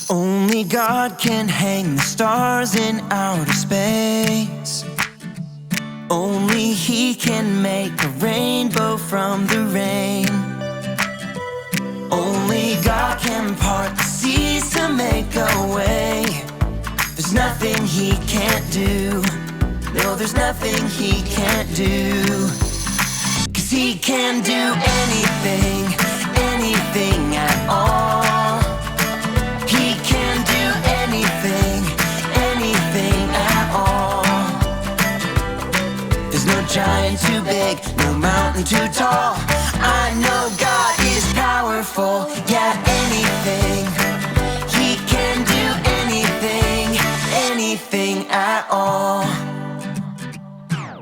Only God can hang the stars in outer space. Only He can make a rainbow from the rain. Only God can part the seas to make a way. There's nothing He can't do. No, there's nothing He can't do. 'Cause He can do anything, anything at all. He can do anything, anything at all. There's no giant too big, no mountain too tall. I know God is powerful, yeah, anything. He can do anything, anything at all.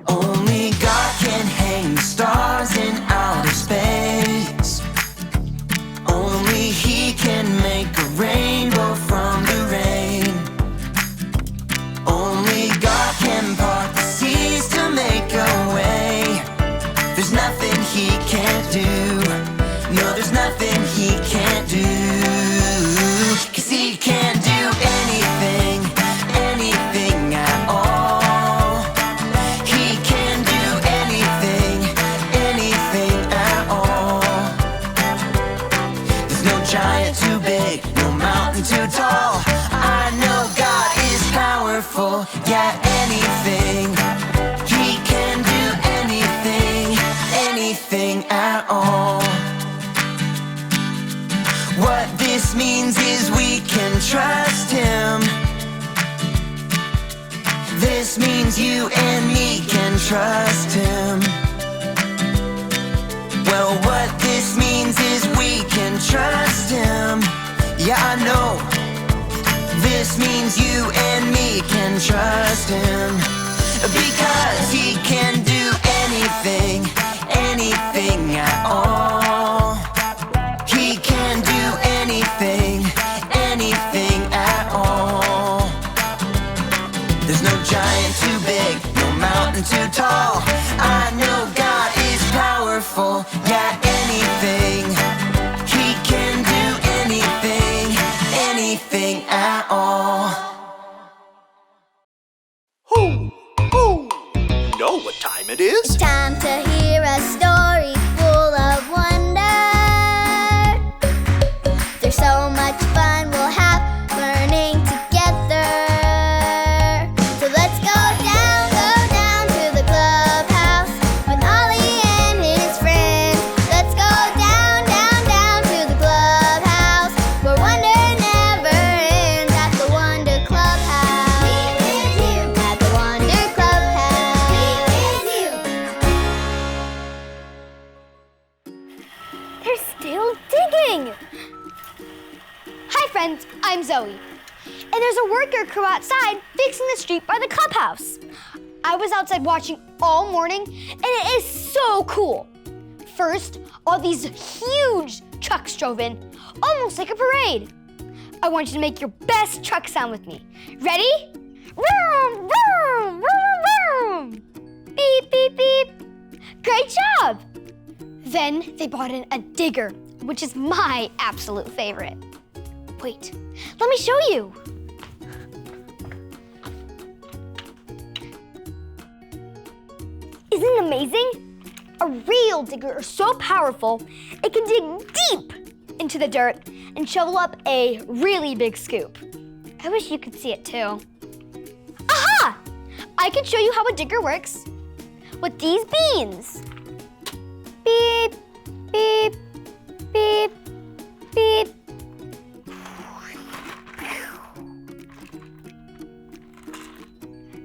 Only God can hang the stars in outer space. Only He can make a rainbow from the rain. Only God can part the seas to make a way. There's nothing He can't do. No, there's nothing He can't do. 'Cause He can do anything, anything at all. He can do anything, anything at all. There's no giant too big, no mountain too tall. I know God is powerful, yeah, anything. He can do anything, anything at all. What this means is we can trust Him. This means you and me can trust Him. Well, what this means is we can trust Him. Yeah, I know. This means you and me can trust Him. Because He can do anything, anything at all. He can do anything, anything at all. There's no giant too big, no mountain too tall. I know God is powerful, yeah, anything. He can do anything, anything at all. Hoo! Hoo! You know what time it is? It's time to hear a story full of wonder. There's so much fun we'll have learning together. So let's go down to the clubhouse with Ollie and his friends. Let's go down to the clubhouse where wonder never ends at the Wonder Clubhouse. Meet with you at the Wonder Clubhouse. Meet with you. They're still digging! Hi friends, I'm Zoe. And there's a worker crew outside fixing the street by the clubhouse. I was outside watching all morning and it is so cool. First, all these huge trucks drove in, almost like a parade. I want you to make your best truck sound with me. Ready? Vroom, vroom, vroom, vroom. Beep, beep, beep. Great job! Then they brought in a digger, which is my absolute favorite. Wait, let me show you. Isn't it amazing? A real digger is so powerful, it can dig deep into the dirt and shovel up a really big scoop. I wish you could see it too. Aha! I can show you how a digger works with these beans. Beep, beep, beep, beep.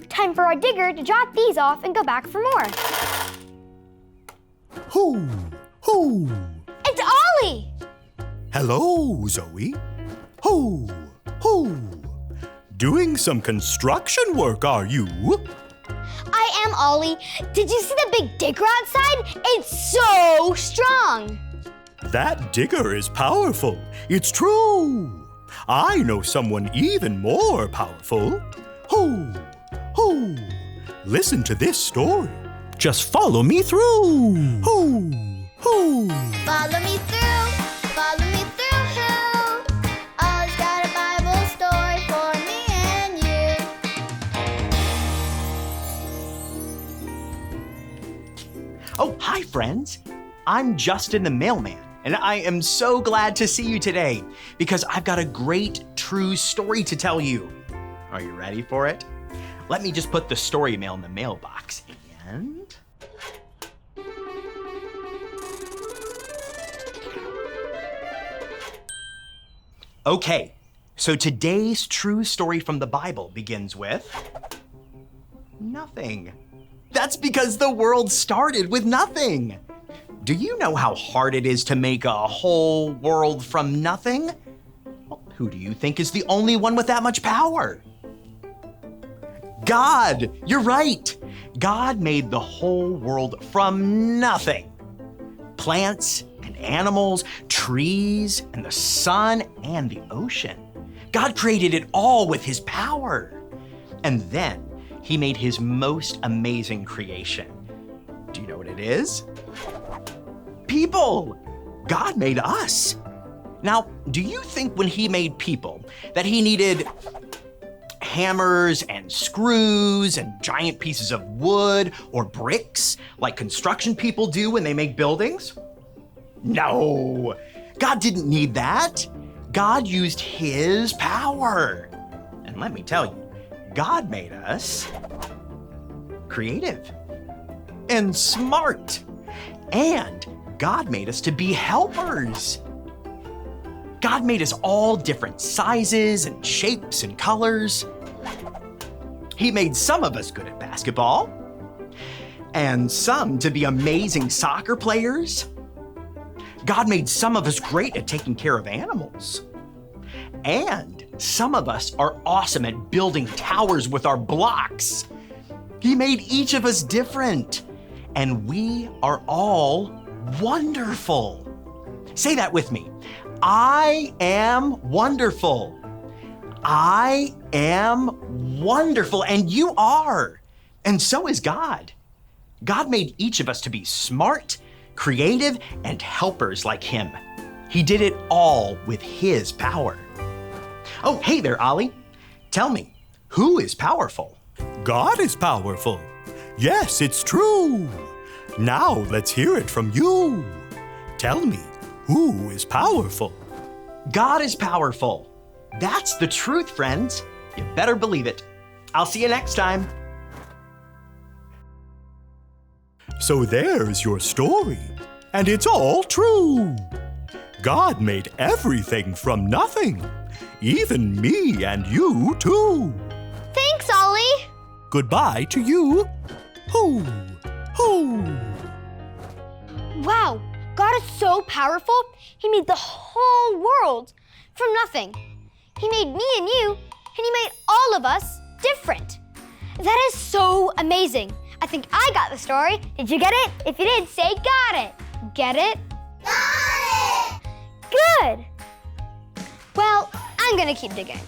Time for our digger to drop these off and go back for more. Hoo! Hoo! It's Ollie! Hello, Zoe. Hoo! Hoo! Doing some construction work, are you? I am Ollie. Did you see the big digger outside? It's so strong. That digger is powerful. It's true. I know someone even more powerful. Hoo! Hoo! Listen to this story. Just follow me through. Hoo! Hoo! Follow me through. Ollie's got a Bible Hi, friends. I'm Justin the mailman, and I am so glad to see you today because I've got a great true story to tell you. Are you ready for it? Let me just put the story mail in the mailbox and... Okay, so today's true story from the Bible begins with nothing. That's because the world started with nothing. Do you know how hard it is to make a whole world from nothing? Well, who do you think is the only one with that much power? God! You're right! God made the whole world from nothing. Plants and animals, trees and the sun and the ocean. God created it all with his power. And then he made his most amazing creation. Do you know what it is? People! God made us. Now, do you think when he made people that he needed hammers and screws and giant pieces of wood or bricks like construction people do when they make buildings? No, God didn't need that. God used his power. And let me tell you, God made us creative and smart. And God made us to be helpers. God made us all different sizes and shapes and colors. He made some of us good at basketball, and some to be amazing soccer players. God made some of us great at taking care of animals. And some of us are awesome at building towers with our blocks. He made each of us different, and we are all wonderful. Say that with me. I am wonderful. I am wonderful, and you are. And so is God. God made each of us to be smart, creative, and helpers like him. He did it all with his power. Oh, hey there, Ollie. Tell me, who is powerful? God is powerful. Yes, it's true. Now let's hear it from you. Tell me, who is powerful? God is powerful. That's the truth, friends. You better believe it. I'll see you next time. So there's your story, and it's all true. God made everything from nothing, even me and you too. Thanks, Ollie. Goodbye to you. Hoo, hoo. Wow, God is so powerful. He made the whole world from nothing. He made me and you, and he made all of us different. That is so amazing. I think I got the story. Did you get it? If you did, say got it. Get it? Got it! Good. Well, I'm gonna keep digging.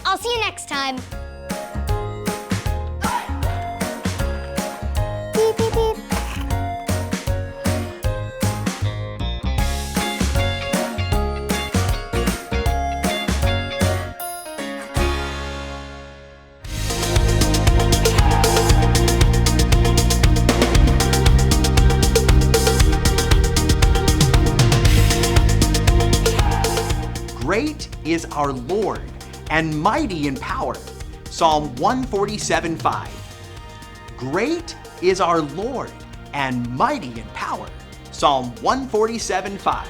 I'll see you next time. Beep, beep, beep. Great is our Lord and mighty in power. Psalm 147:5. Great is our Lord and mighty in power. Psalm 147:5.